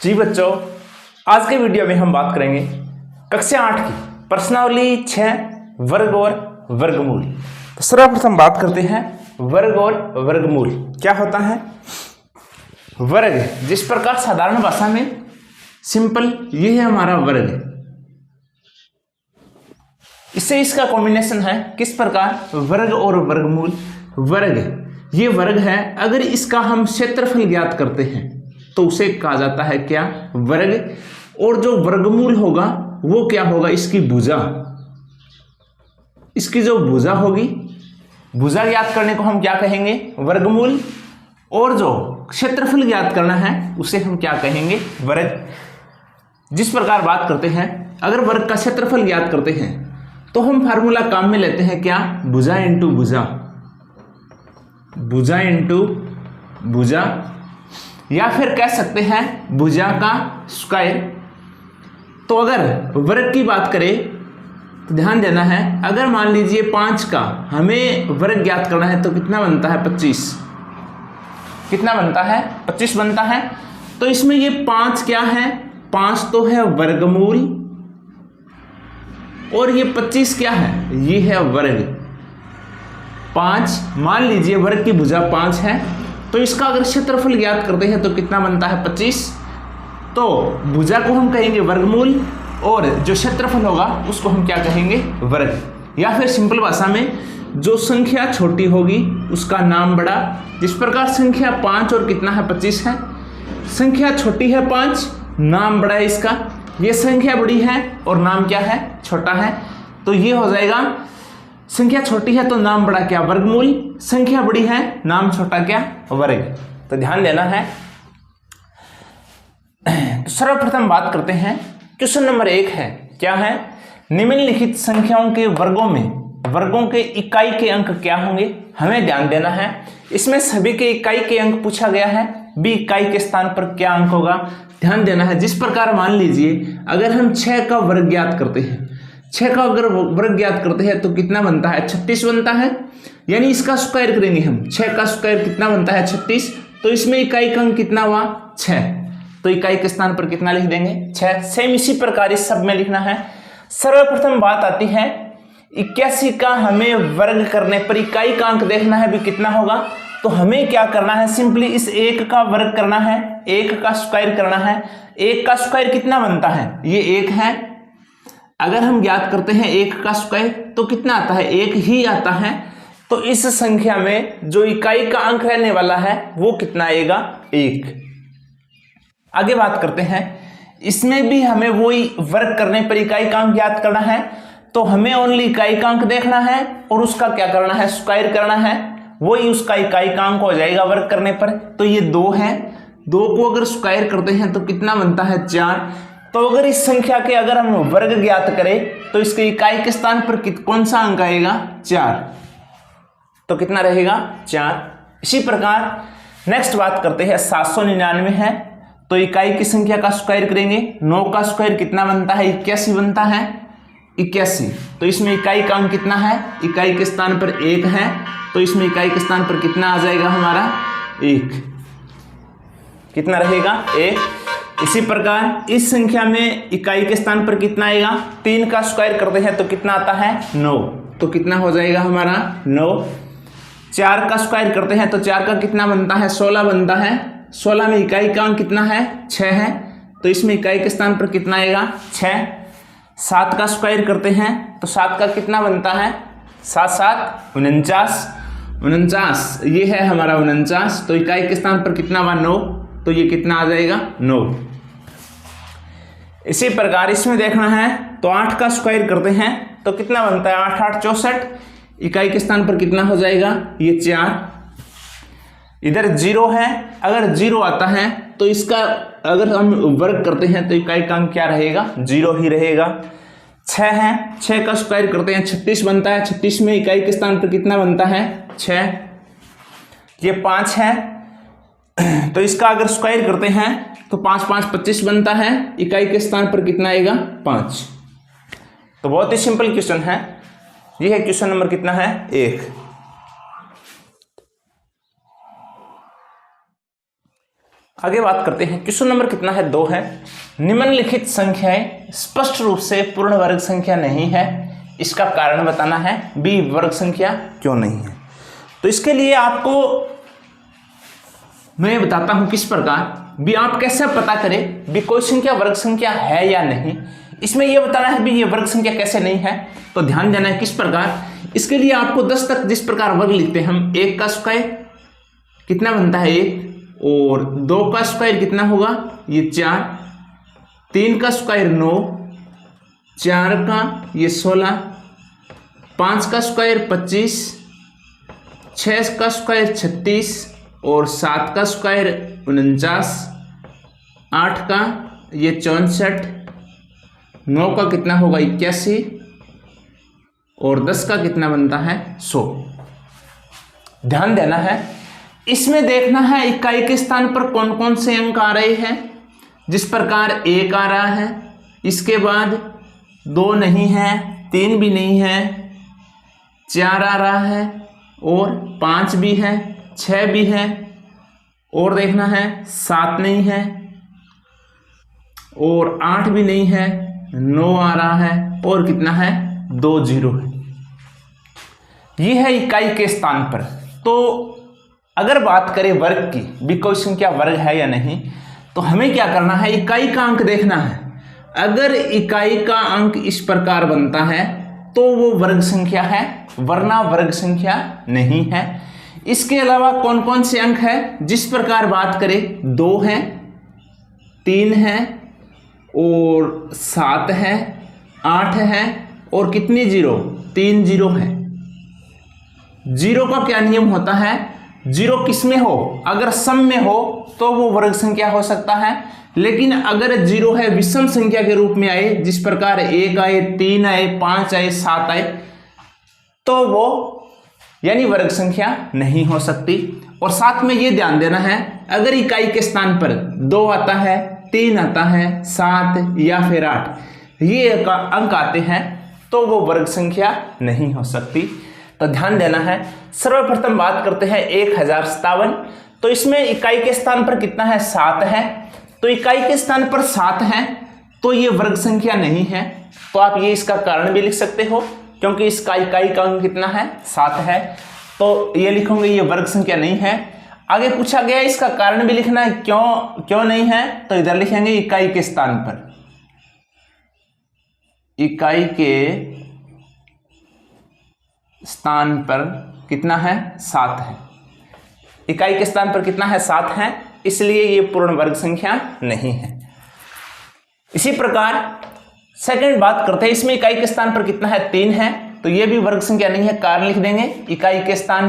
जी बच्चों, आज के वीडियो में हम बात करेंगे कक्षा 8 की प्रश्नावली 6 वर्ग और वर्गमूल। तो सर्वप्रथम बात करते हैं वर्ग और वर्गमूल क्या होता है। वर्ग जिस प्रकार साधारण भाषा में सिंपल, ये है हमारा वर्ग। इससे इसका कॉम्बिनेशन है किस प्रकार, वर्ग और वर्गमूल। वर्ग ये वर्ग है, अगर इसका हम क्षेत्रफल ज्ञात करते हैं तो उसे कहा जाता है क्या, वर्ग। और जो वर्गमूल होगा वो क्या होगा, इसकी भुजा। इसकी जो भुजा होगी, भुजा ज्ञात करने को हम क्या कहेंगे, वर्गमूल। और जो क्षेत्रफल ज्ञात करना है उसे हम क्या कहेंगे, वर्ग। जिस प्रकार बात करते हैं, अगर वर्ग का क्षेत्रफल ज्ञात करते हैं तो हम फार्मूला काम में लेते हैं क्या, भुजा इंटू भुजा, भुजा इंटू भुजा, या फिर कह सकते हैं भुजा का स्क्वायर। तो अगर वर्ग की बात करें तो ध्यान देना है, अगर मान लीजिए 5 का हमें वर्ग ज्ञात करना है तो कितना बनता है, 25। कितना बनता है, 25 बनता है। तो इसमें ये 5 क्या है, 5 तो है वर्गमूल, और ये 25 क्या है, ये है वर्ग। 5 मान लीजिए वर्ग की भुजा 5 है, तो इसका अगर क्षेत्रफल ज्ञात करते हैं तो कितना बनता है, 25। तो भुजा को हम कहेंगे वर्गमूल, और जो क्षेत्रफल होगा उसको हम क्या कहेंगे, वर्ग। या फिर सिंपल भाषा में जो संख्या छोटी होगी उसका नाम बड़ा। जिस प्रकार संख्या 5 और कितना है, 25 है। संख्या छोटी है 5, नाम बड़ा है इसका। ये संख्या बड़ी है और नाम क्या है, छोटा है। तो ये हो जाएगा, संख्या छोटी है तो नाम बड़ा क्या, वर्गमूल। संख्या बड़ी है, नाम छोटा क्या, वर्ग। तो ध्यान देना है। तो सर्वप्रथम बात करते हैं, क्वेश्चन नंबर 1 है, क्या है, निम्नलिखित संख्याओं के वर्गों में वर्गों के इकाई के अंक क्या होंगे। हमें ध्यान देना है, इसमें सभी के इकाई के अंक पूछा गया है, बी इकाई के स्थान पर क्या अंक होगा, ध्यान देना है। जिस प्रकार मान लीजिए अगर हम 6 का वर्ग ज्ञात करते हैं, 6 का अगर वर्ग ज्ञात करते हैं तो कितना बनता है, 36 बनता है। यानी इसका स्क्वायर करेंगे हम, 6 का स्क्वायर कितना बनता है, 36। तो इसमें इकाई का अंक कितना हुआ, 6। तो इकाई के स्थान पर कितना लिख देंगे, 6। सेम इसी प्रकार इस सब में लिखना है। सर्वप्रथम बात आती है 81 का हमें वर्ग करने पर इकाई का अंक देखना है भी कितना होगा। तो हमें क्या करना है, सिंपली इस 1 का वर्ग करना है, 1 का स्क्वायर करना है। 1 का स्क्वायर कितना बनता है, ये 1 है। अगर हम ज्ञात करते हैं 1 का स्क्वायर तो कितना आता है, 1 ही आता है। तो इस संख्या में जो इकाई का अंक रहने वाला है वो कितना आएगा, 1। आगे बात करते हैं, इसमें भी हमें वही वर्ग करने पर इकाई का अंक ज्ञात करना है। तो हमें ओनली इकाई का अंक देखना है और उसका क्या करना है, स्क्वायर करना है। वही उसका इकाई का अंक हो जाएगा वर्ग करने पर। तो ये 2 है, 2 को अगर स्क्वायर करते हैं तो कितना बनता है, 4। तो अगर इस संख्या के अगर हम वर्ग ज्ञात करें तो इसके इकाई के स्थान पर कौन सा अंक आएगा, 4। तो कितना रहेगा, 4। इसी प्रकार नेक्स्ट बात करते हैं, 799 है, तो इकाई की संख्या का स्क्वायर करेंगे। 9 का स्क्वायर कितना बनता है, 81 बनता है, 81। तो इसमें इकाई का अंक कितना है, इकाई के स्थान पर 1 है। तो इसमें इकाई के स्थान पर कितना आ जाएगा हमारा, 1। कितना रहेगा, 1। इसी प्रकार इस संख्या में इकाई के स्थान पर कितना आएगा, 3 का स्क्वायर करते हैं तो कितना आता है, 9। तो कितना हो जाएगा हमारा, 9। 4 का स्क्वायर करते हैं तो 4 का कितना बनता है, 16 बनता है। 16 में इकाई का अंक कितना है, 6 है। तो इसमें इकाई के स्थान पर कितना आएगा, 6। 7 का स्क्वायर करते हैं तो 7 का कितना बनता है, 7 7 49। 49 ये है हमारा 49। तो इकाई के स्थान पर कितना हुआ, 9। तो ये कितना आ जाएगा, 9। इसी प्रकार इसमें देखना है तो 8 का स्क्वायर करते हैं तो कितना बनता है, 8 8 64। इकाई के स्थान पर कितना हो जाएगा, ये 4। इधर 0 है, अगर 0 आता है तो इसका अगर हम वर्ग करते हैं तो इकाई का अंक क्या रहेगा, 0 ही रहेगा। 6 है, 6 का स्क्वायर करते हैं 36 बनता है। 36 में इकाई के स्थान पर कितना बनता है, 6। ये 5 है, तो इसका अगर स्क्वायर करते हैं तो 5 5 25 बनता है। इकाई के स्थान पर कितना आएगा, 5। तो बहुत ही सिंपल क्वेश्चन है। ये है क्वेश्चन नंबर कितना है, 1। आगे बात करते हैं। क्वेश्चन नंबर कितना है? 2 है। निम्नलिखित संख्याएं स्पष्ट रूप से पूर्ण वर्ग संख्या नहीं है, इसका कारण बताना है। बी, वर्ग संख्या क्यों नहीं है। तो इसके लिए आपको मैं बताता हूं किस प्रकार भी आप कैसे पता करें भी कोई संख्या वर्ग संख्या है या नहीं। इसमें यह बताना है भी ये वर्ग संख्या कैसे नहीं है, तो ध्यान देना है किस प्रकार। इसके लिए आपको 10 तक जिस प्रकार वर्ग लिखते हैं हम, 1 का स्क्वायर कितना बनता है 1, और 2 का स्क्वायर कितना होगा ये 4, 3 का स्क्वायर 9, 4 का ये 16, 5 का स्क्वायर 25, 6 का स्क्वायर 36 और 7 का स्क्वायर 49, 8 का ये 64, 9 का कितना होगा 81 और 10 का कितना बनता है 100। ध्यान देना है, इसमें देखना है इकाई के स्थान पर कौन कौन से अंक आ रहे हैं। जिस प्रकार 1 आ रहा है, इसके बाद 2 नहीं है, 3 भी नहीं है, 4 आ रहा है और 5 भी है, 6 भी है और देखना है 7 नहीं है और 8 भी नहीं है, 9 आ रहा है और कितना है 2 0 है। यह है इकाई के स्थान पर। तो अगर बात करें वर्ग की, भी कोई संख्या वर्ग है या नहीं, तो हमें क्या करना है, इकाई का अंक देखना है। अगर इकाई का अंक इस प्रकार बनता है तो वो वर्ग संख्या है, वरना वर्ग संख्या नहीं है। इसके अलावा कौन कौन से अंक है, जिस प्रकार बात करें 2 है, 3 है और 7 है, 8 है और कितनी 0, 3 0 है। 0 का क्या नियम होता है, 0 किस में हो, अगर सम में हो तो वो वर्ग संख्या हो सकता है, लेकिन अगर 0 है विषम संख्या के रूप में आए, जिस प्रकार 1 आए, 3 आए, 5 आए, 7 आए, तो वो यानी वर्ग संख्या नहीं हो सकती। और साथ में ये ध्यान देना है, अगर इकाई के स्थान पर 2 आता है, 3 आता है, 7 या फिर 8 ये अंक आते हैं तो वो वर्ग संख्या नहीं हो सकती। तो ध्यान देना है। सर्वप्रथम बात करते हैं 1057। तो इसमें इकाई के स्थान पर कितना है 7 है, तो इकाई के स्थान पर 7 है तो ये वर्ग संख्या नहीं है। तो आप ये इसका कारण भी लिख सकते हो, क्योंकि इसका इकाई का अंक कितना है 7 है, तो ये लिखोगे ये वर्ग संख्या नहीं है। आगे पूछा गया इसका कारण भी लिखना है, क्यों नहीं है, तो इधर लिखेंगे इकाई के स्थान पर, इकाई के स्थान पर कितना है 7 है। इकाई के स्थान पर कितना है 7 है, इसलिए ये पूर्ण वर्ग संख्या नहीं है। इसी प्रकार सेकंड बात करते हैं, इसमें इकाई के स्थान पर कितना है 3 है, तो ये भी वर्ग संख्या नहीं है। कारण लिख देंगे, इकाई के स्थान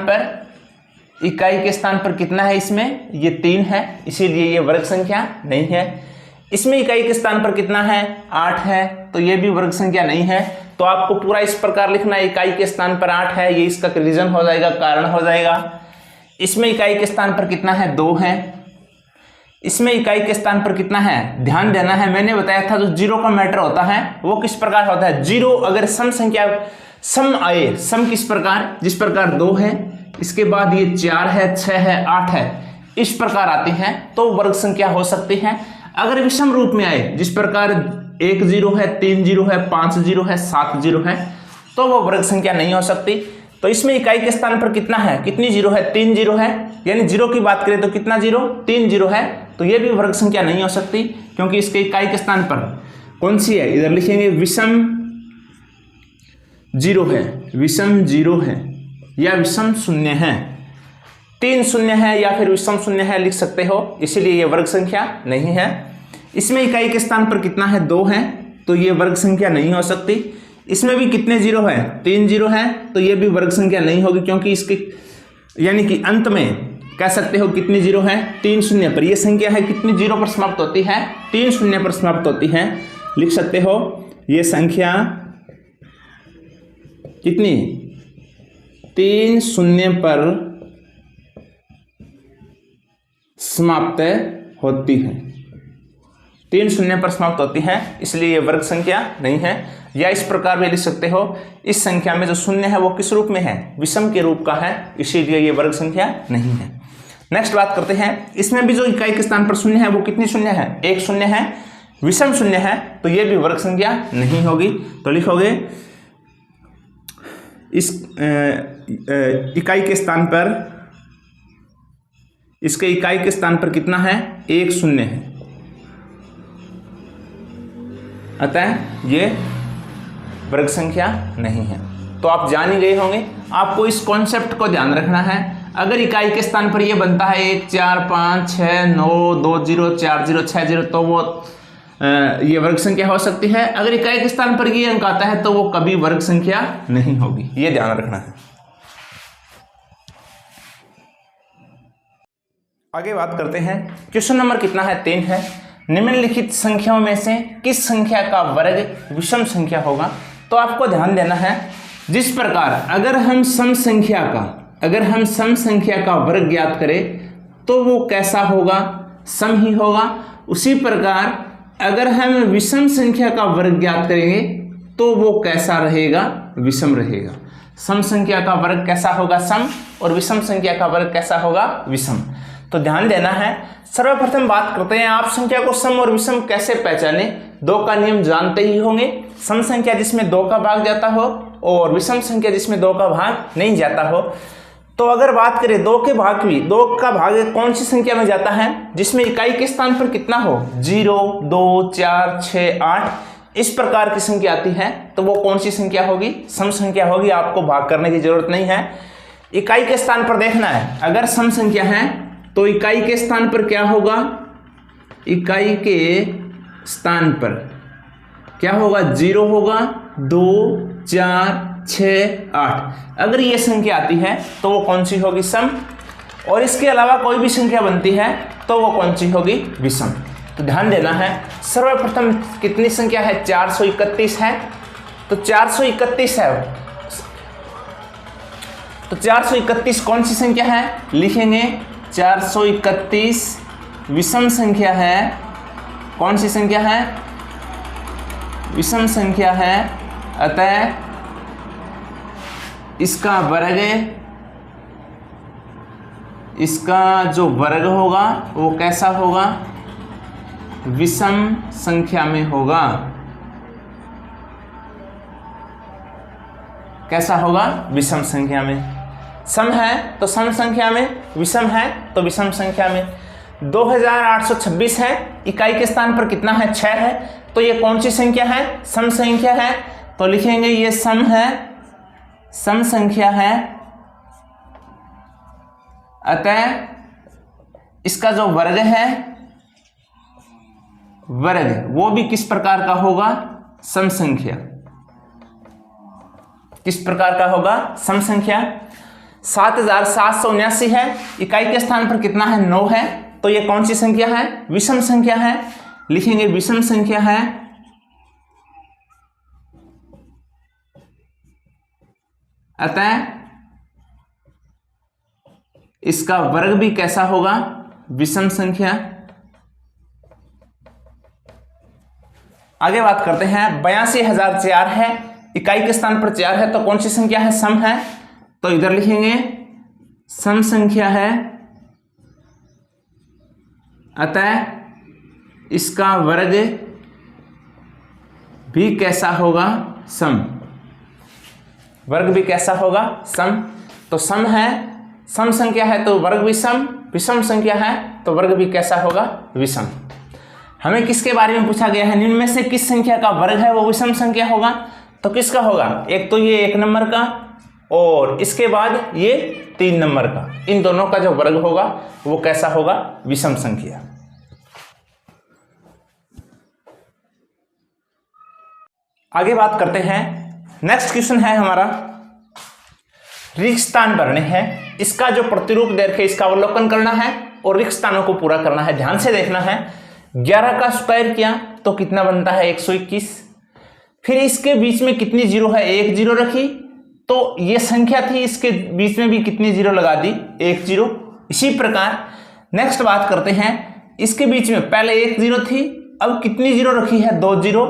पर कितना है, इसमें ये 3 है, इसीलिए ये वर्ग संख्या नहीं है। इसमें इकाई के स्थान पर कितना है 8 है, तो ये भी वर्ग संख्या नहीं है। तो आपको पूरा इस प्रकार लिखना है, इकाई के स्थान पर 8 है, ये इसका रीजन हो जाएगा, कारण हो जाएगा। इसमें इकाई के स्थान पर कितना है 2 है, इसमें इकाई के स्थान पर कितना है, ध्यान देना है, मैंने बताया था जो 0 का मैटर होता है वो किस प्रकार होता है। 0 अगर सम संख्या सम आए, सम किस प्रकार, जिस प्रकार 2 है, इसके बाद ये 4 है, 6 है, 8 है, इस प्रकार आती हैं तो वर्ग संख्या हो सकती है। अगर विषम रूप में आए, जिस प्रकार 1 0 है, 3 0 है, 5 0 है, 7 0 है, तो वो वर्ग संख्या नहीं हो सकती। तो इसमें इकाई के स्थान पर कितना है, कितनी 0 है, 3 0 है, यानी 0 की बात करें तो कितना 0, 3 0 है, तो ये भी वर्ग संख्या नहीं हो सकती, क्योंकि इसके इकाई के स्थान पर कौन सी है, इधर लिखेंगे विषम 0 है, विषम 0 है या विषम 0 है, 3 0 है या फिर विषम 0 है लिख सकते हो, इसीलिए ये वर्ग संख्या नहीं है। इसमें इकाई के स्थान पर कितना है 2 है, तो ये वर्ग संख्या नहीं हो सकती। इसमें भी कितने 0 है, 3 0 है, तो ये भी वर्ग संख्या नहीं होगी, क्योंकि इसके यानी कि अंत में कह सकते हो कितनी 0 है, 3 0 पर। यह संख्या है कितनी 0 पर समाप्त होती है, 3 0 पर समाप्त होती है, लिख सकते हो ये संख्या कितनी 3 0 पर समाप्त होती है, 3 0 पर समाप्त होती है, इसलिए ये वर्ग संख्या नहीं है। या इस प्रकार भी लिख सकते हो, इस संख्या में जो 0 है वो किस रूप में है, विषम के रूप का है, इसीलिए ये वर्ग संख्या नहीं है। नेक्स्ट बात करते हैं, इसमें भी जो इकाई के स्थान पर शून्य है वो कितनी शून्य है, एक शून्य है, विषम शून्य है, तो ये भी वर्ग संख्या नहीं होगी। तो लिखोगे इस इकाई के स्थान पर, इसके इकाई के स्थान पर कितना है, एक शून्य है, अतः ये वर्ग संख्या नहीं है। तो आप जान ही गए होंगे, आपको इस कॉन्सेप्ट को ध्यान रखना है। अगर इकाई के स्थान पर ये बनता है 1 4 5 6 9 2 0 4 0 6 0 तो वो ये वर्ग संख्या हो सकती है। अगर इकाई के स्थान पर ये अंक आता है तो वो कभी वर्ग संख्या नहीं होगी, ये ध्यान रखना है। आगे बात करते हैं, क्वेश्चन नंबर कितना है, 3 है। निम्नलिखित संख्याओं में से किस संख्या का वर्ग विषम संख्या होगा। तो आपको ध्यान देना है, जिस प्रकार अगर हम सम संख्या का वर्ग ज्ञात करें तो वो कैसा होगा, सम ही होगा। उसी प्रकार अगर हम विषम संख्या का वर्ग ज्ञात करेंगे तो वो कैसा रहेगा, विषम रहेगा। सम संख्या का वर्ग कैसा होगा, सम, और विषम संख्या का वर्ग कैसा होगा, विषम। तो ध्यान देना है। सर्वप्रथम बात करते हैं, आप संख्या को सम और विषम कैसे पहचाने। 2 का नियम जानते ही होंगे, सम संख्या जिसमें 2 का भाग जाता हो और विषम संख्या जिसमें 2 का भाग नहीं जाता हो। तो अगर बात करें 2 के भाग की, 2 का भाग कौन सी संख्या में जाता है, जिसमें इकाई के स्थान पर कितना हो, 0 2 4 6 8 इस प्रकार की संख्या आती है, तो वो कौन सी संख्या होगी, सम संख्या होगी। आपको भाग करने की जरूरत नहीं है, इकाई के स्थान पर देखना है। अगर सम संख्या है तो इकाई के स्थान पर क्या होगा, इकाई के स्थान पर क्या होगा, 0 होगा, 2 4 6 8। अगर ये संख्या आती है तो वो कौन सी होगी, सम, और इसके अलावा कोई भी संख्या बनती है तो वो कौन सी होगी, विषम। तो ध्यान देना है। सर्वप्रथम कितनी संख्या है, 431 है, तो 431 है, तो 431 कौन सी संख्या है, लिखेंगे 431 विषम संख्या है। कौन सी संख्या है, विषम संख्या है, अतः इसका वर्ग, इसका जो वर्ग होगा वो कैसा होगा, विषम संख्या में होगा। कैसा होगा, विषम संख्या में। सम है तो सम संख्या में, विषम है तो विषम संख्या में। 2826 है, इकाई के स्थान पर कितना है, 6 है, तो ये कौन सी संख्या है, सम संख्या है। तो लिखेंगे ये सम है, सम संख्या है, अतः इसका जो वर्ग है, वर्ग वो भी किस प्रकार का होगा, सम संख्या। किस प्रकार का होगा, सम संख्या। 7779 है, इकाई के स्थान पर कितना है, 9 है, तो ये कौन सी संख्या है, विषम संख्या है। लिखेंगे विषम संख्या है, अतः इसका वर्ग भी कैसा होगा, विषम संख्या। आगे बात करते हैं, 82,004 है, इकाई के स्थान पर 4 है, तो कौन सी संख्या है, सम है, तो इधर लिखेंगे सम संख्या है, अतः इसका वर्ग भी कैसा होगा, सम। वर्ग भी कैसा होगा, सम। तो सम है, सम संख्या है तो वर्ग विषम, विषम संख्या है तो वर्ग भी कैसा होगा, विषम। हमें किसके बारे में पूछा गया है, निम्न में से किस संख्या का वर्ग है वो विषम संख्या होगा। तो किसका होगा, एक तो ये 1 नंबर का और इसके बाद ये 3 नंबर का, इन दोनों का जो वर्ग होगा वो कैसा होगा, विषम संख्या। आगे बात करते हैं, नेक्स्ट क्वेश्चन है हमारा, रिक्त स्थान भरने हैं। इसका जो प्रतिरूप दे रखे इसका अवलोकन करना है और रिक्त स्थानों को पूरा करना है। ध्यान से देखना है, 11 का स्क्वायर किया तो कितना बनता है, 121। फिर इसके बीच में कितनी जीरो है, 1 जीरो रखी, तो ये संख्या थी, इसके बीच में भी कितनी जीरो लगा दी, 1 जीरो। इसी प्रकार नेक्स्ट बात करते हैं, इसके बीच में पहले 1 जीरो थी, अब कितनी जीरो रखी है, 2 जीरो।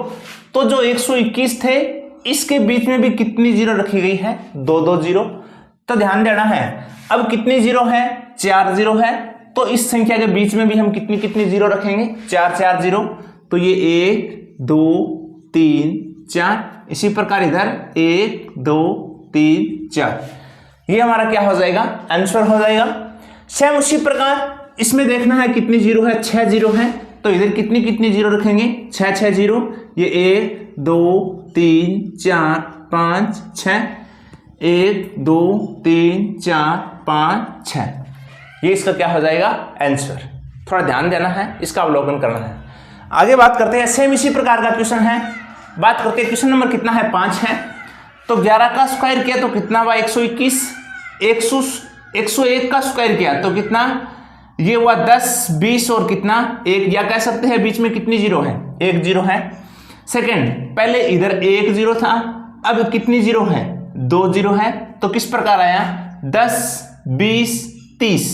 तो जो 121 थे इसके बीच में भी कितनी जीरो रखी गई है, 2 2 जीरो। तो ध्यान देना है, अब कितनी जीरो है, 4 जीरो है, तो इस संख्या के बीच में भी हम कितनी कितनी जीरो रखेंगे, 4 4 जीरो, तो ये 1 2 3 4, इसी प्रकार इधर 1 2 3 4, ये हमारा क्या हो जाएगा, आंसर हो जाएगा। सेम उसी प्रकार इसमें देखना है कितनी जीरो है, 6 जीरो है, तो इधर कितनी कितनी जीरो रखेंगे, 6 6 जीरो, ये 1 2 3 4 5 6, 1 2 3 4 5 6, ये इसका क्या हो जाएगा, आंसर। थोड़ा ध्यान देना है, इसका अवलोकन करना है। आगे बात करते हैं, सेम इसी प्रकार का क्वेश्चन है। बात करते हैं क्वेश्चन नंबर कितना है, 5 है। तो 11 का स्क्वायर किया तो कितना हुआ, 121, 101 का स्क्वायर किया तो कितना, ये हुआ 10 20 और कितना 1, या कह सकते हैं बीच में कितनी जीरो है, 1 जीरो है। सेकंड, पहले इधर 1 जीरो था, अब कितनी जीरो है, 2 जीरो है, तो किस प्रकार आया, 10 20 30,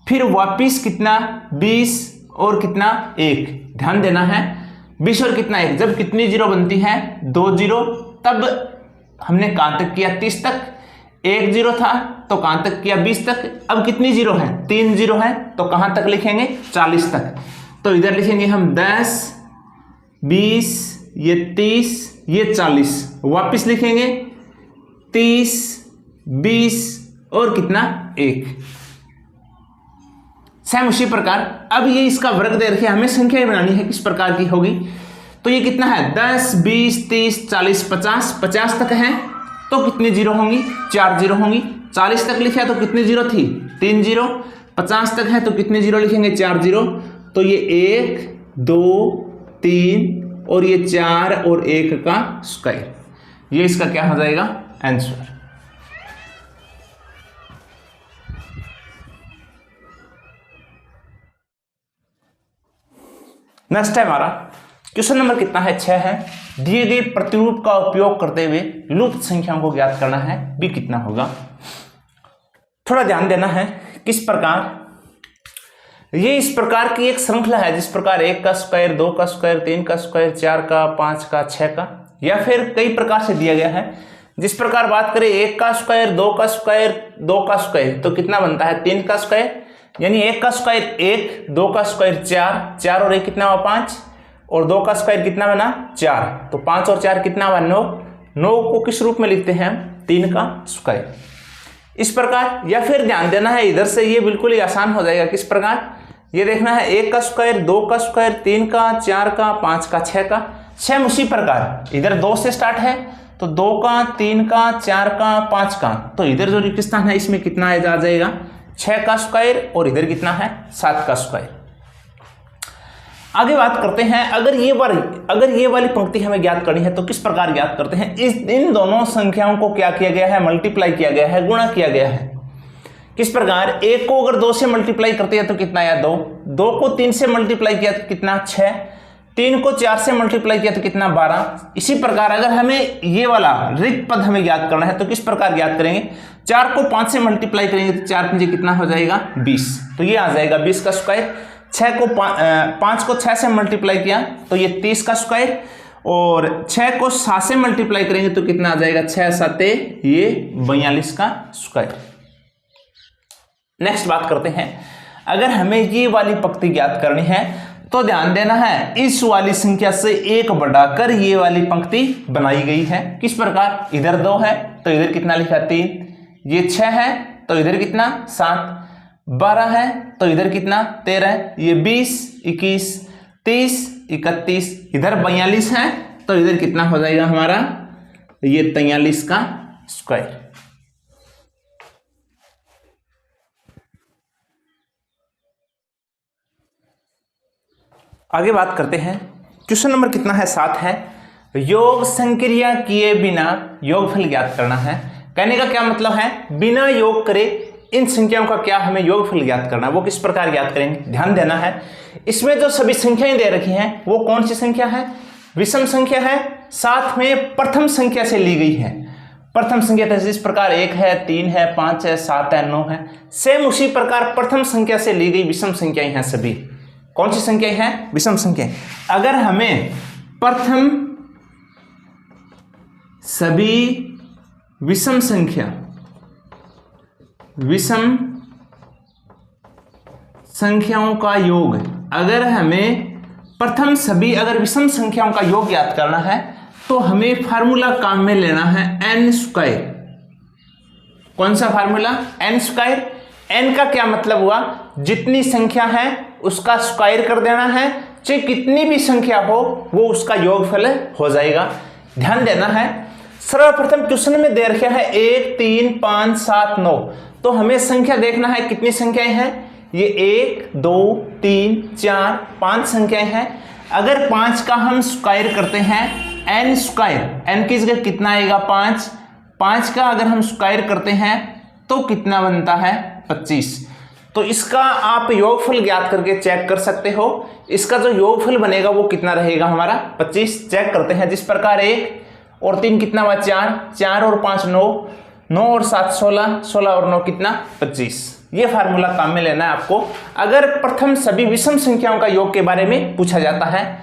फिर वापिस कितना 20 और कितना 1, ध्यान देना है 20 और कितना 1, जब कितनी जीरो बनती है, 2 जीरो, तब हमने कहां तक किया, 30 तक, 1 जीरो था तो कहां तक किया, 20 तक, अब कितनी जीरो है, 3 जीरो है, तो कहां तक लिखेंगे, 40 तक, तो इधर लिखेंगे हम 10 20, ये 30, ये 40, वापिस लिखेंगे 30 20 और कितना 1। सेम उसी प्रकार अब ये इसका वर्ग दे रखे, हमें संख्या बनानी है किस प्रकार की होगी, तो ये कितना है, 10 20 30 40 50, 50 तक है तो कितनी जीरो होंगी, 4 जीरो होंगी। 40 तक लिखा तो कितनी जीरो थी, 3 जीरो। 50 तक है तो कितने जीरो लिखेंगे, 4 जीरो, तो ये 1 2 3 और ये 4 और 1 का स्क्वायर, ये इसका क्या हो जाएगा, आंसर। नेक्स्ट है हमारा क्वेश्चन नंबर कितना है, 6 है। दिए गए प्रतिरूप का उपयोग करते हुए लुप्त संख्याओं को ज्ञात करना है, बी कितना होगा। थोड़ा ध्यान देना है किस प्रकार, ये इस प्रकार की एक श्रृंखला है जिस प्रकार 1 का स्क्वायर, 2 का स्क्वायर, 3 का स्क्वायर, 4 का, 5 का, 6 का, या फिर कई प्रकार से दिया गया है। जिस प्रकार बात करें 1 का स्क्वायर, 2 का स्क्वायर, 2 का स्क्वायर, तो कितना बनता है, 3 का स्क्वायर, यानी 1 का स्क्वायर 1, 2 का स्क्वायर 4, 4 और 1 कितना हुआ 5, और 2 का स्क्वायर कितना बना 4, तो 5 और 4 कितना हुआ 9, 9 को किस रूप में लिखते हैं, 3 का स्क्वायर, इस प्रकार। या फिर ध्यान देना है इधर से, ये बिल्कुल ही आसान हो जाएगा, किस प्रकार, ये देखना है 1 का स्क्वायर, 2 का स्क्वायर, 3 का, 4 का, 5 का, 6 का, सेम उसी प्रकार इधर 2 से स्टार्ट है तो 2 का, 3 का, 4 का, 5 का, तो इधर जो रिक्त स्थान है इसमें कितना आ जाएगा, 6 का स्क्वायर, और इधर कितना है 7 का स्क्वायर। आगे बात करते हैं, अगर ये वाली पंक्ति हमें ज्ञात करनी है तो किस प्रकार ज्ञात करते हैं। इन दोनों संख्याओं को क्या किया गया है, मल्टीप्लाई किया गया है, गुणा किया गया है। किस प्रकार, 1 को अगर 2 से मल्टीप्लाई करते हैं तो कितना आया 2, 2 को 3 से मल्टीप्लाई किया तो कितना 6, 3 को 4 से मल्टीप्लाई किया तो कितना 12। इसी प्रकार अगर हमें ये वाला रिक्त पद हमें ज्ञात करना है तो किस प्रकार ज्ञात करेंगे, 4 को 5 से मल्टीप्लाई करेंगे तो 4 पंजे कितना हो जाएगा 20, तो ये आ जाएगा 20 का स्क्वायर। 5 को 6 से मल्टीप्लाई किया तो ये 30 का स्क्वायर, और 6 को 7 से मल्टीप्लाई करेंगे तो कितना आ जाएगा 6 7 ये 42 का स्क्वायर। नेक्स्ट बात करते हैं, अगर हमें ये वाली पंक्ति ज्ञात करनी है तो ध्यान देना है इस वाली संख्या से 1 बढ़ाकर ये वाली पंक्ति बनाई गई है। किस प्रकार, इधर 2 है तो इधर कितना लिखा 3, ये 6 है तो इधर कितना 7, 12 है तो इधर कितना 13, ये 20 21 30 31, इधर 42 है तो इधर कितना हो जाएगा हमारा ये 43 का स्क्वायर। आगे बात करते हैं, क्वेश्चन नंबर कितना है 7 है। योग संक्रिया किए बिना योगफल ज्ञात करना है। कहने का क्या मतलब है, बिना योग करे इन संख्याओं का क्या हमें योगफल ज्ञात करना है, वो किस प्रकार ज्ञात करेंगे। ध्यान देना है इसमें जो सभी संख्याएं दे रखी हैं वो कौन सी संख्या है, विषम संख्या है, साथ में प्रथम संख्या से ली गई है। प्रथम संख्या इस प्रकार 1 है 3 है 5 है 7 है 9 है, सेम उसी प्रकार प्रथम संख्या से ली गई विषम संख्याएं हैं सभी। कौन सी संख्याएं हैं, विषम संख्याएं। अगर हमें प्रथम सभी विषम संख्याओं का योग। अगर हमें प्रथम सभी अगर विषम संख्याओं का योग ज्ञात करना है तो हमें फार्मूला काम में लेना है एन स्क्वायर। कौन सा फार्मूला? N square. एन का क्या मतलब हुआ? जितनी संख्या है उसका स्क्वायर कर देना है, चाहे कितनी भी संख्या हो वो उसका योगफल हो जाएगा। ध्यान देना है, सर्वप्रथम क्वेश्चन में दे रखा है 1 3 5 7 9, तो हमें संख्या देखना है कितनी संख्याएं हैं। ये 1 2 3 4 5 संख्याएं हैं। अगर 5 का हम स्क्वायर करते हैं एन स्क्वायर, एन की जगह कितना आएगा 5, 5 का अगर हम स्क्वायर करते हैं तो कितना बनता है 25। तो इसका आप योगफल ज्ञात करके चेक कर सकते हो। इसका जो योगफल बनेगा वो कितना रहेगा हमारा 25। चेक करते हैं, जिस प्रकार 1 और 3 कितना हुआ 4, 4 और 5 9, 9 और 7 16, 16 और 9 कितना 25। ये फार्मूला काम में लेना है आपको अगर प्रथम सभी विषम संख्याओं का योग के बारे में पूछा जाता है।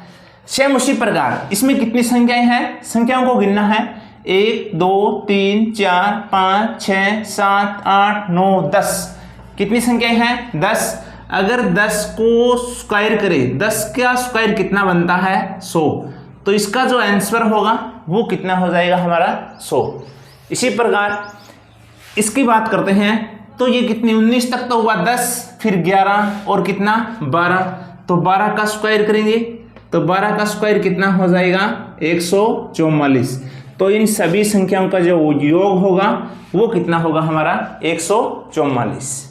सेम उसी प्रकार इसमें कितनी संख्याएं हैं, संख्याओं को गिनना है 1 2 3 4 5 6 7 8 9 10। कितनी संख्याएं हैं 10। अगर 10 को स्क्वायर करें, 10 का स्क्वायर कितना बनता है 100, तो इसका जो आंसर होगा वो कितना हो जाएगा हमारा 100। इसी प्रकार इसकी बात करते हैं तो ये कितनी 19 तक तो हुआ 10, फिर 11 और कितना 12, तो 12 का स्क्वायर करेंगे तो 12 का स्क्वायर कितना हो जाएगा 144। तो इन सभी संख्याओं का जो योग होगा वो कितना होगा हमारा 144।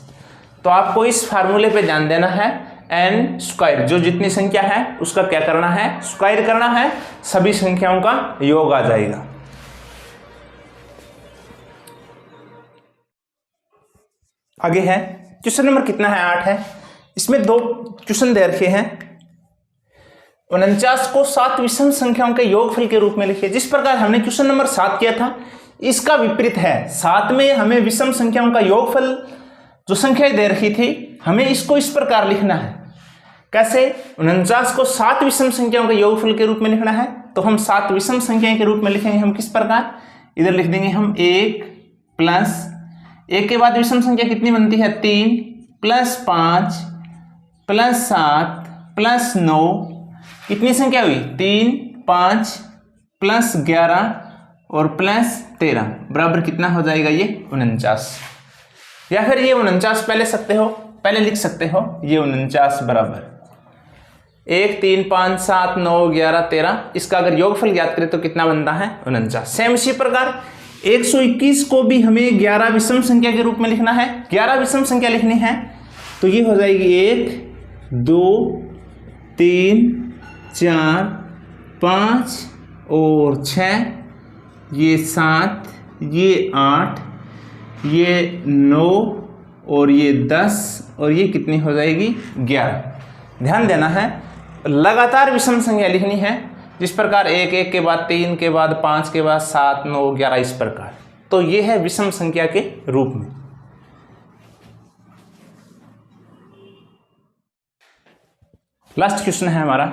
तो आपको इस फार्मूले पे ध्यान देना है, एन स्क्वायर जो जितनी संख्या है उसका क्या करना है स्क्वायर करना है, सभी संख्याओं का योग आ जाएगा। आगे है क्वेश्चन नंबर कितना है 8 है। इसमें दो क्वेश्चन दे रखे हैं। 49 को 7 विषम संख्याओं के योगफल के रूप में लिखिए। जिस प्रकार हमने क्वेश्चन नंबर 7 किया था इसका विपरीत है। 7 में हमें विषम संख्याओं का योगफल जो संख्याएं दे रखी थी हमें इसको इस प्रकार लिखना है। कैसे? 49 को 7 विषम संख्याओं के योगफल के रूप में लिखना है तो हम 7 विषम संख्याएं के रूप में लिखेंगे। हम किस प्रकार? इधर लिख देंगे हम 1 प्लस 1 के बाद विषम संख्या कितनी बनती है 3 प्लस 5 प्लस 7 प्लस 9, कितनी संख्या हुई 3 5 प्लस 11 और प्लस 13 बराबर कितना हो जाएगा ये 49। या फिर ये 49 पहले लिख सकते हो ये 49 बराबर 1 3 5 7 9 11 13। इसका अगर योगफल ज्ञात करें तो कितना बनता है 49। सेम इसी प्रकार 121 को भी हमें 11 विषम संख्या के रूप में लिखना है। 11 विषम संख्या लिखनी है तो ये हो जाएगी 1 2 3 4 5 और 6, ये 7, ये 8, ये 9 और ये 10 और ये कितनी हो जाएगी 11। ध्यान देना है लगातार विषम संख्या लिखनी है। जिस प्रकार 1 1 के बाद 3 के बाद 5 के बाद 7 9 11 इस प्रकार। तो ये है विषम संख्या के रूप में। लास्ट क्वेश्चन है हमारा,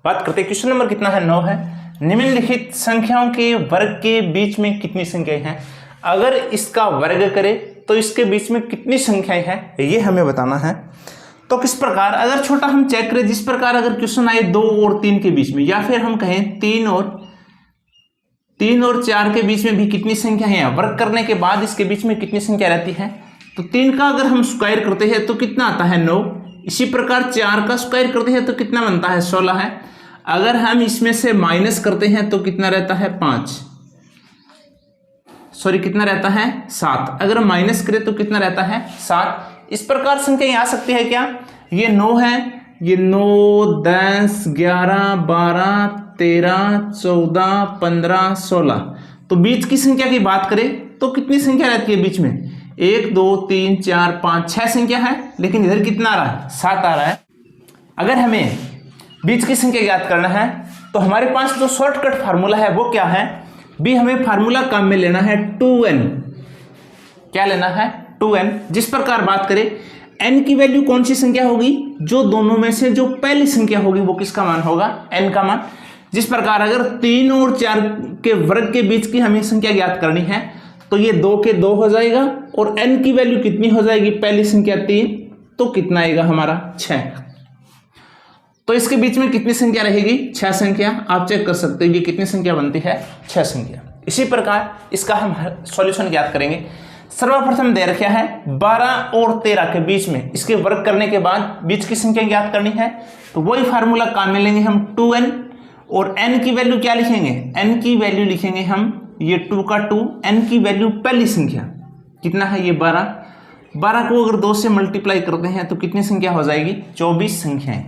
बात करते हैं क्वेश्चन नंबर कितना है 9 है। निम्नलिखित संख्याओं के वर्ग के बीच में कितनी संख्याएं हैं। अगर इसका वर्ग करें तो इसके बीच में कितनी संख्याएं हैं ये हमें बताना है। तो किस प्रकार, अगर छोटा हम चेक करें, जिस प्रकार अगर क्वेश्चन आए 2 और 3 के बीच में, या फिर हम कहें 3 और 4 के बीच में भी कितनी संख्या है, वर्ग करने के बाद इसके बीच में कितनी संख्या रहती है। तो 3 का अगर हम स्क्वायर करते हैं तो कितना आता है 9। इसी प्रकार 4 का स्क्वायर करते हैं तो कितना बनता है 16 है। अगर हम इसमें से माइनस करते हैं तो कितना रहता है 5, सॉरी कितना रहता है 7। अगर माइनस करें तो कितना रहता है 7। इस प्रकार संख्या आ सकती है क्या, ये 9 है, ये 9 10 11 12 13 14 15 16। तो बीच की संख्या की बात करें तो कितनी संख्या रहती है बीच में 1 2 3 4 5 6 संख्या है, लेकिन इधर कितना आ रहा है 7 आ रहा है। अगर हमें बीच की संख्या ज्ञात करना है तो हमारे पास जो शॉर्टकट फार्मूला है वो क्या है, भी हमें फार्मूला काम में लेना है 2n। क्या लेना है 2n। जिस प्रकार बात करें n की वैल्यू कौन सी संख्या होगी, जो दोनों में से जो पहली संख्या होगी वो किसका मान होगा n का मान। जिस प्रकार अगर 3 और 4 के वर्ग के बीच की हमें संख्या ज्ञात करनी है तो ये 2 के 2 हो जाएगा और n की वैल्यू कितनी हो जाएगी, पहली संख्या 3 तो कितना आएगा हमारा 6। तो इसके बीच में कितनी संख्या रहेगी? 6 संख्या। आप चेक कर सकते हो ये कितनी संख्या बनती है? 6 संख्या। इसी प्रकार इसका हम सॉल्यूशन ज्ञात करेंगे। सर्वप्रथम दे रखा है 12 और 13 के बीच में, इसके वर्ग करने के बाद बीच की संख्या ज्ञात करनी है। तो वही फार्मूला काम में लेंगे हम 2n, और n की वैल्यू क्या लिखेंगे? n की वैल्यू लिखेंगे हम ये 2 का 2, n की वैल्यू पहली संख्या कितना है? ये 12। 12 को अगर 2 से मल्टीप्लाई करते हैं तो कितनी संख्या हो जाएगी? 24 संख्याएं।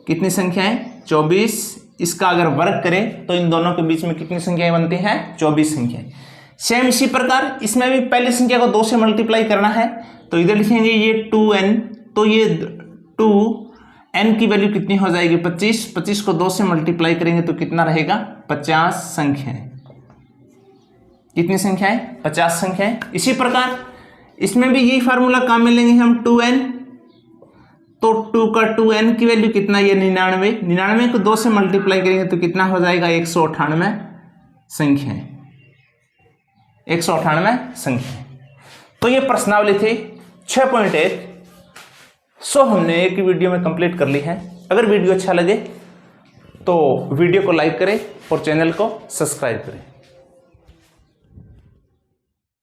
कितनी संख्याएं? 24। इसका अगर वर्ग करें तो इन दोनों के बीच में कितनी संख्याएं बनती हैं? 24 संख्याएं। सेम इसी प्रकार इसमें भी पहली संख्या को 2 से मल्टीप्लाई करना है, तो इधर लिखेंगे ये 2n, तो ये 2n की वैल्यू कितनी हो जाएगी? 25। 25 को 2 से मल्टीप्लाई करेंगे तो कितना रहेगा? 50 संख्याएं। कितनी संख्याएं? 50 संख्याएं। इसी प्रकार इसमें भी यही फार्मूला काम में लेंगे हम 2n, तो 2 का 2n की वैल्यू कितना? ये 99। 99 को 2 से मल्टीप्लाई करेंगे तो कितना हो जाएगा? 198 संख्याएं। 198 संख्या। तो ये प्रश्नावली थी 6.1। सो हमने एक वीडियो में कंप्लीट कर ली है। अगर वीडियो अच्छा लगे तो वीडियो को लाइक करें और चैनल को सब्सक्राइब करें।